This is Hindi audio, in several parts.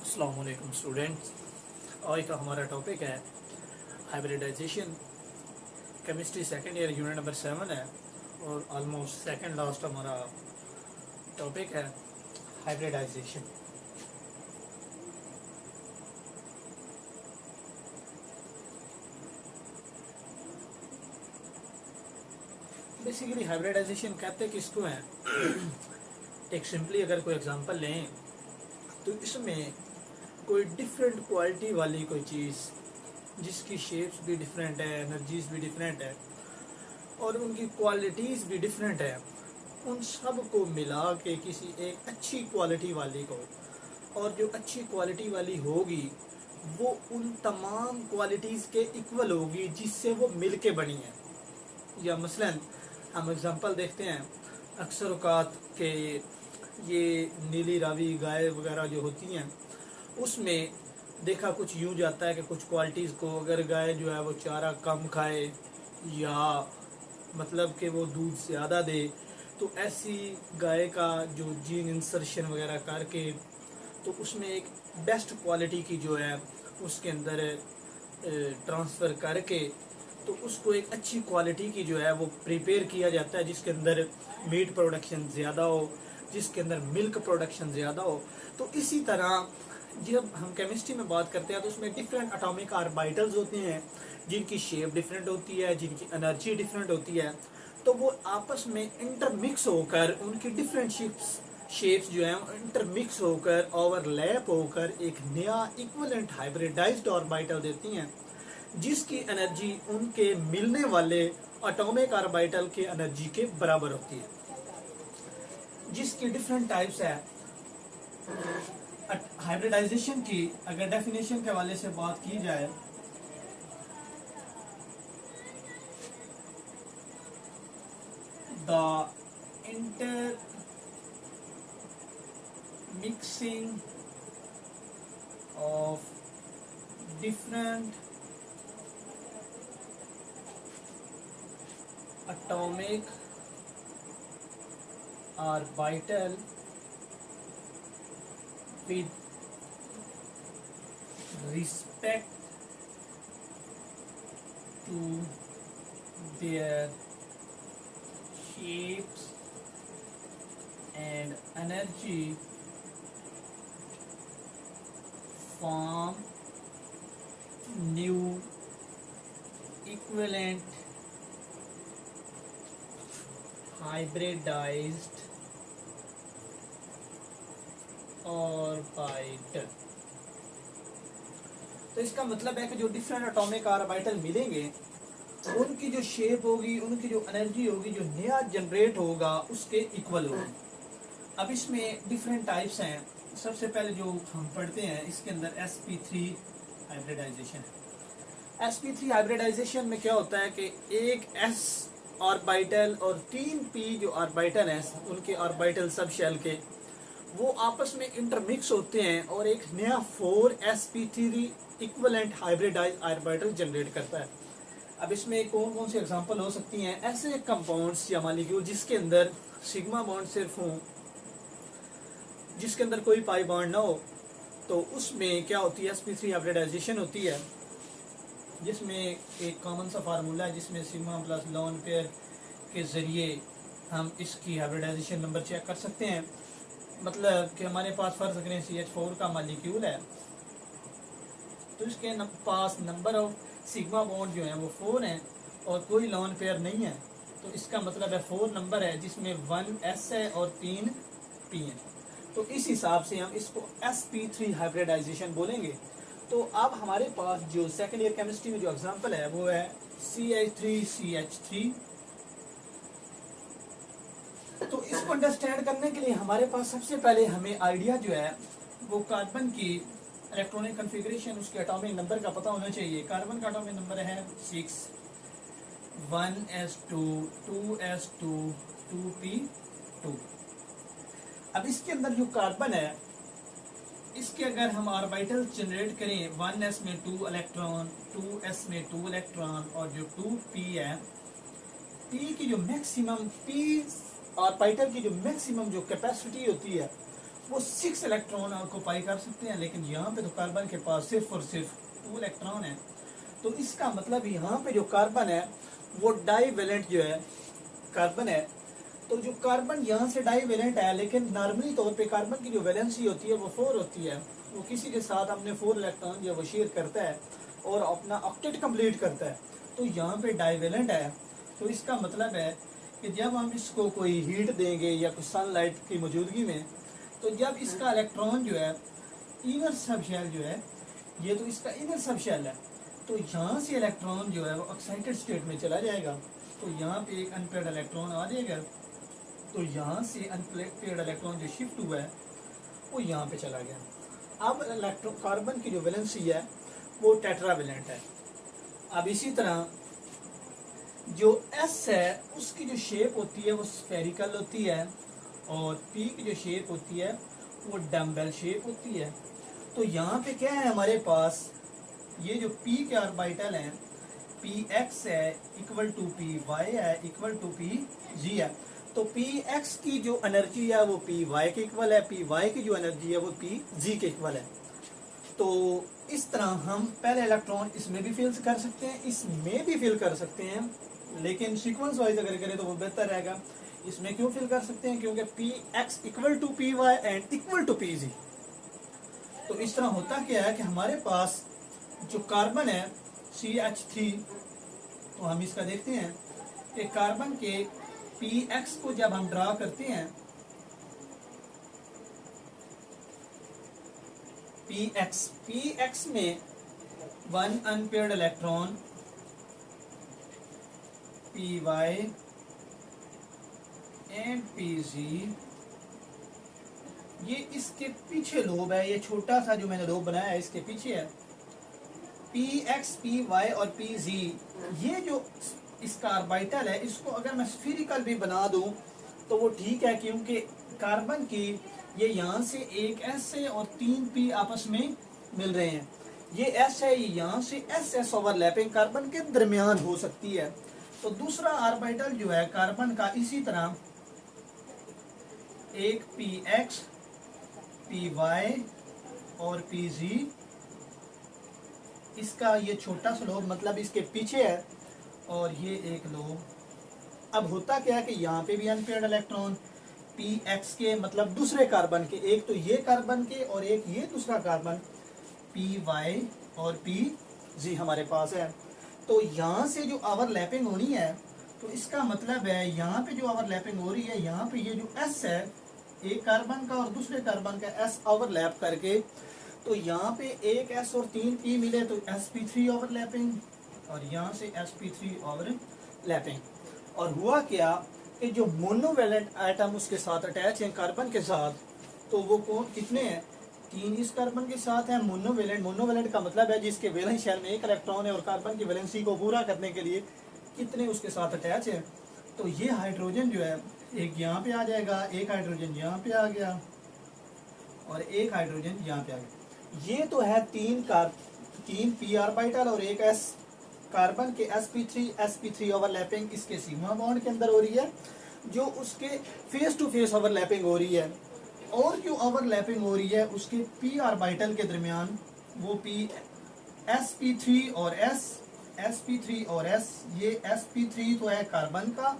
अस्सलाम वालेकुम स्टूडेंट्स। आज का हमारा टॉपिक है hybridisation. Chemistry second year unit number 7 है और ऑलमोस्ट सेकेंड लास्ट हमारा टॉपिक है हाइब्रिडाइजेशन। बेसिकली हाइब्रिडाइजेशन कहते किसको हैं? एक सिंपली अगर कोई एग्जांपल लें तो इसमें कोई डिफरेंट क्वालिटी वाली कोई चीज़ जिसकी शेप्स भी डिफरेंट है, एनर्जीज भी डिफरेंट है और उनकी क्वालिटीज़ भी डिफरेंट है, उन सब को मिला के किसी एक अच्छी क्वालिटी वाली को, और जो अच्छी क्वालिटी वाली होगी वो उन तमाम क्वालिटीज़ के इक्वल होगी जिससे वो मिल के बनी है। या मसलन हम एग्जांपल देखते हैं, अक्सर औकात के ये नीली रावी गाय वगैरह जो होती हैं उसमें देखा कुछ यूँ जाता है कि कुछ क्वालिटीज़ को अगर गाय जो है वो चारा कम खाए या मतलब कि वो दूध ज़्यादा दे तो ऐसी गाय का जो जीन इंसर्शन वगैरह करके तो उसमें एक बेस्ट क्वालिटी की जो है उसके अंदर ट्रांसफ़र करके तो उसको एक अच्छी क्वालिटी की जो है वो प्रिपेयर किया जाता है जिसके अंदर मीट प्रोडक्शन ज़्यादा हो, जिसके अंदर मिल्क प्रोडक्शन ज़्यादा हो। तो इसी तरह जब हम केमिस्ट्री में बात करते हैं तो उसमें डिफरेंट एटॉमिक ऑर्बिटल्स होते हैं जिनकी शेप डिफरेंट होती है, जिनकी एनर्जी डिफरेंट होती है, तो वो आपस में इंटरमिक्स होकर उनकी डिफरेंट शेप्स जो हैं इंटरमिक्स होकर ओवरलैप होकर एक नया इक्विवेलेंट हाइब्रिडाइज्ड ऑर्बिटल देती हैं जिसकी एनर्जी उनके मिलने वाले एटॉमिक ऑर्बिटल के एनर्जी के बराबर होती है। जिसकी डिफरेंट टाइप्स है। हाइब्रिडाइजेशन की अगर डेफिनेशन के हवाले से बात की जाए the intermixing of different atomic orbital with respect to their shapes and energy form new equivalent hybridized orbital. तो इसका मतलब है कि जो डिफरेंट एटॉमिक ऑर्बिटल मिलेंगे उनकी जो शेप होगी, उनकी जो एनर्जी होगी, जो नया जनरेट होगा उसके इक्वल होगी। अब इसमें डिफरेंट टाइप्स हैं। सबसे पहले जो हम पढ़ते हैं इसके अंदर sp3 हाइब्रिडाइजेशन है। sp3 हाइब्रिडाइजेशन में क्या होता है कि एक s ऑर्बिटल और 3p जो ऑर्बिटल हैं उनके ऑर्बिटल सब शेल के वो आपस में इंटरमिक्स होते हैं और एक नया 4sp3 equivalent hybridised orbital generate करता है। अब इसमें कौन कौन सी एग्जांपल हो सकती हैं? ऐसे कंपाउंड्स या मॉलिक्यूल जिसके अंदर सिग्मा बॉन्ड सिर्फ हो, जिसके अंदर कोई पाई बॉन्ड ना हो, तो उसमें क्या होती है sp3 हाइब्रिडाइजेशन होती है, जिसमें एक कॉमन सा फार्मूला है जिसमें सिग्मा प्लस लोन पेयर के ज़रिए हम इसकी हाइब्रिडाइजेशन नंबर चेक कर सकते हैं। मतलब कि हमारे पास फर्ज करें CH4 का मॉलिक्यूल है तो इसके पास नंबर ऑफ सिग्मा बॉन्ड जो है वो 4 हैं और कोई लोन पेयर नहीं है, तो इसका मतलब है 4 नंबर है जिसमें 1s है और 3 p है। तो इस हिसाब से हम इसको sp3 हाइब्रिडाइजेशन बोलेंगे। तो अब हमारे पास जो सेकेंड ईयर केमिस्ट्री में जो एग्जांपल है वो है CH3CH3। तो इसको अंडरस्टैंड करने के लिए हमारे पास सबसे पहले हमें आइडिया जो है वो कार्बन की इलेक्ट्रॉनिक कॉन्फ़िगरेशन, उसके एटॉमिक नंबर का पता होना चाहिए। कार्बन का एटॉमिक नंबर है 6, 1s2 2s2 2p2। अब इसके अंदर जो कार्बन है इसके अगर हम ऑर्बिटल जनरेट करें 1s में 2 इलेक्ट्रॉन, 2s में 2 इलेक्ट्रॉन और जो 2p है, p की जो मैक्सिमम p ऑर्बिटल की जो मैक्सिमम जो कैपेसिटी होती है वो 6 इलेक्ट्रॉन ऑक्यूपाई कर सकते हैं, लेकिन यहाँ पे तो कार्बन के पास सिर्फ और सिर्फ 2 इलेक्ट्रॉन है। तो इसका मतलब यहाँ पे जो कार्बन है वो डाईवेलेंट जो है कार्बन है। तो जो कार्बन यहाँ से डाईवेलेंट है, लेकिन नॉर्मली तौर पे कार्बन की जो वैलेंसी होती है वो 4 होती है। वो किसी के साथ अपने 4 इलेक्ट्रॉन जो वो शेयर करता है और अपना ऑक्टेट कंप्लीट करता है। तो यहाँ पे डाईवेलेंट है। तो इसका मतलब है कि जब हम इसको कोई हीट देंगे या कोई सनलाइट की मौजूदगी में, तो जब इसका इलेक्ट्रॉन जो है इनर सबशेल जो है, ये तो इसका इनर सबशेल है, तो यहाँ से इलेक्ट्रॉन जो है वो एक्साइटेड स्टेट में चला जाएगा। तो यहाँ पे एक अनपेयर्ड इलेक्ट्रॉन आ जाएगा। तो यहाँ से अनपेयर्ड इलेक्ट्रॉन जो शिफ्ट हुआ है वो यहाँ पे चला गया। अब इलेक्ट्रॉन कार्बन की जो वैलेंसी है वो टेट्रावेलेंट है। अब इसी तरह जो एस है उसकी जो शेप होती है वो स्फेरिकल होती है, और पी की जो शेप होती है वो डम्बेल शेप होती है। तो यहाँ पे क्या है हमारे पास, ये जो पी के ऑर्बिटल हैं, पी एक्स है इक्वल टू पी वाई है इक्वल टू पी जी है। तो पी एक्स की जो एनर्जी है वो पी वाई के इक्वल है, पी वाई की जो एनर्जी है वो पी जी के इक्वल है। तो इस तरह हम पहले इलेक्ट्रॉन इसमें भी फिल कर सकते हैं, इसमें भी फिल कर सकते हैं, लेकिन सीक्वेंस वाइज अगर करें तो वो बेहतर रहेगा। इसमें क्यों फिल कर सकते हैं, क्योंकि P X equal to P Y and equal to P Z. तो इस तरह होता क्या है कि हमारे पास जो कार्बन है CH3, तो हम इसका देखते हैं कि कार्बन के PX को जब हम ड्रा करते हैं, PX में 1 unpaired electron PY and PZ, ये इसके पीछे लोब है, ये छोटा सा जो मैंने लोब बनाया है इसके पीछे है। PX, PY और PZ, ये जो इसका ऑर्बिटल है, इसको अगर मैं स्फीरिकल भी बना दूं तो वो ठीक है, क्योंकि कार्बन की ये यहाँ से एक S है और 3 P आपस में मिल रहे हैं। ये S है, ये यहाँ से SS ओवरलैपिंग कार्बन के दरमियान हो सकती है। तो दूसरा ऑर्बिटल जो है कार्बन का, इसी तरह एक PX, PY और PZ, इसका ये छोटा सा लोब मतलब इसके पीछे है, और ये एक लोब। अब होता क्या है कि यहाँ पे भी अनपेयर्ड इलेक्ट्रॉन PX के मतलब दूसरे कार्बन के, एक तो ये कार्बन के और एक ये दूसरा कार्बन PY और PZ हमारे पास है। तो यहाँ से जो ओवरलैपिंग होनी है, तो इसका मतलब है यहाँ पे जो ओवरलैपिंग हो रही है, यहाँ पे ये जो S है एक कार्बन का और दूसरे कार्बन का S ओवरलैप करके, तो यहाँ पे एक S और 3 P मिले तो sp3 ओवरलैपिंग, और यहाँ से sp3 ओवरलैपिंग। और हुआ क्या कि जो मोनोवेलेंट आइटम उसके साथ अटैच हैं कार्बन के साथ, तो वो कौन कितने हैं, 3 इस कार्बन के साथ है मोनोवेलेंट। मोनोवेलेंट का मतलब है जिसके वैलेंस शेल में एक इलेक्ट्रॉन है और कार्बन की वैलेंसी को पूरा करने के लिए कितने उसके साथ अटैच है। तो ये हाइड्रोजन जो है एक यहाँ पे आ जाएगा, एक हाइड्रोजन यहाँ पे आ गया और एक हाइड्रोजन यहाँ पे आ गया। ये तो है 3 पी ऑर्बिटल और एक S कार्बन के sp3 ओवरलैपिंग इसके सिग्मा बॉन्ड के अंदर हो रही है, जो उसके फेस टू फेस ओवरलैपिंग हो रही है। और जो ओवरलैपिंग हो रही है उसके p ऑर्बिटल के दरमियान, वो p sp3 और S, ये sp3 तो है कार्बन का,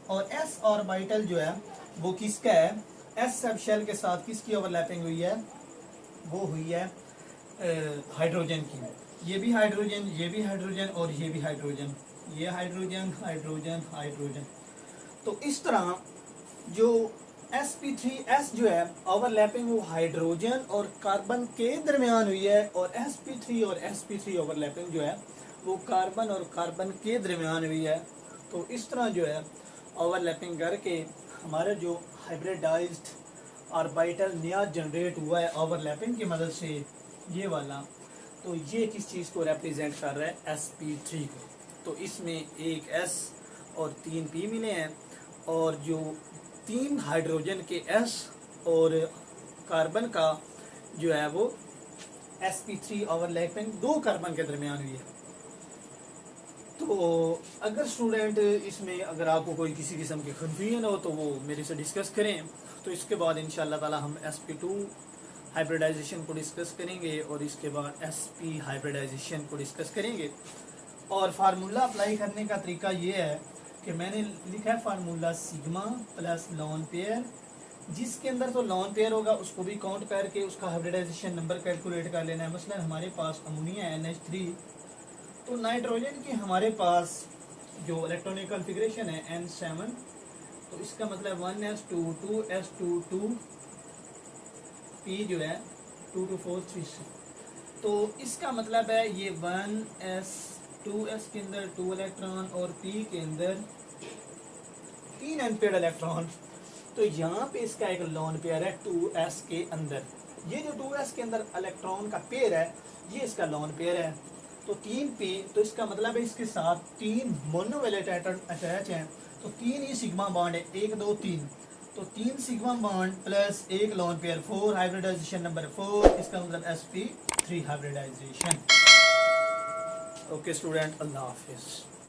और S ऑर्बिटल जो है वो किसका है, S सब शेल के साथ किसकी ओवरलैपिंग हुई है, वो हुई है हाइड्रोजन की। ये भी हाइड्रोजन, ये भी हाइड्रोजन और ये भी हाइड्रोजन, ये हाइड्रोजन हाइड्रोजन हाइड्रोजन। तो इस तरह जो sp3S जो है ओवरलैपिंग वो हाइड्रोजन और कार्बन के दरमियान हुई है, और sp3 और sp3 ओवरलैपिंग जो है वो कार्बन और कार्बन के दरमियान हुई है। तो इस तरह जो है ओवरलैपिंग करके हमारा जो हाइब्रिडाइज्ड ऑर्बिटल नया जनरेट हुआ है ओवरलैपिंग की मदद से, ये वाला, तो ये किस चीज़ को रिप्रेजेंट कर रहा है, sp3 को। तो इसमें एक S और 3 P मिले हैं, और जो 3 हाइड्रोजन के S और कार्बन का जो है वो sp3 ओवरलैपिंग 2 कार्बन के दरमियान हुई है। तो अगर स्टूडेंट इसमें अगर आपको कोई किसी किस्म की कन्फ्यूजन हो तो वो मेरे से डिस्कस करें। तो इसके बाद इंशाल्लाह ताला हम sp2 हाइब्रिडाइजेशन को डिस्कस करेंगे और इसके बाद sp हाइब्रिडाइजेशन को डिस्कस करेंगे। और फार्मूला अप्लाई करने का तरीका ये है कि मैंने लिखा है formula sigma plus lone pair, जिसके अंदर तो लॉन पेयर होगा उसको भी काउंट करके उसका हाइब्रिडाइजेशन नंबर कैलकुलेट कर लेना है। मसलन हमारे पास अमोनिया NH3, तो नाइट्रोजन की हमारे पास जो इलेक्ट्रॉनिक कॉन्फ़िगरेशन है N7, तो इसका मतलब 1s2 2s2 2p जो है 2 to 4 3, तो इसका मतलब है ये 1s 2s के अंदर 2 इलेक्ट्रॉन और p के अंदर 3 अनपेयर्ड इलेक्ट्रॉन। तो यहाँ पे इसका एक लॉन पेयर है 2s के अंदर। ये जो 2s के अंदर इलेक्ट्रॉन का पेयर है ये इसका लॉन पेयर है। तो 3p, तो इसका मतलब है इसके साथ 3 मोनोवैलेंट एटम अटैच हैं। तो 3 ही सिग्मा बॉन्ड है, 1 2 3, तो 3 sigma bond plus 1 lone pair, 4 hybridisation number 4, इसका मतलब sp3 हाइब्रिडाइजेशन। ओके स्टूडेंट, अल्लाह हाफिज़।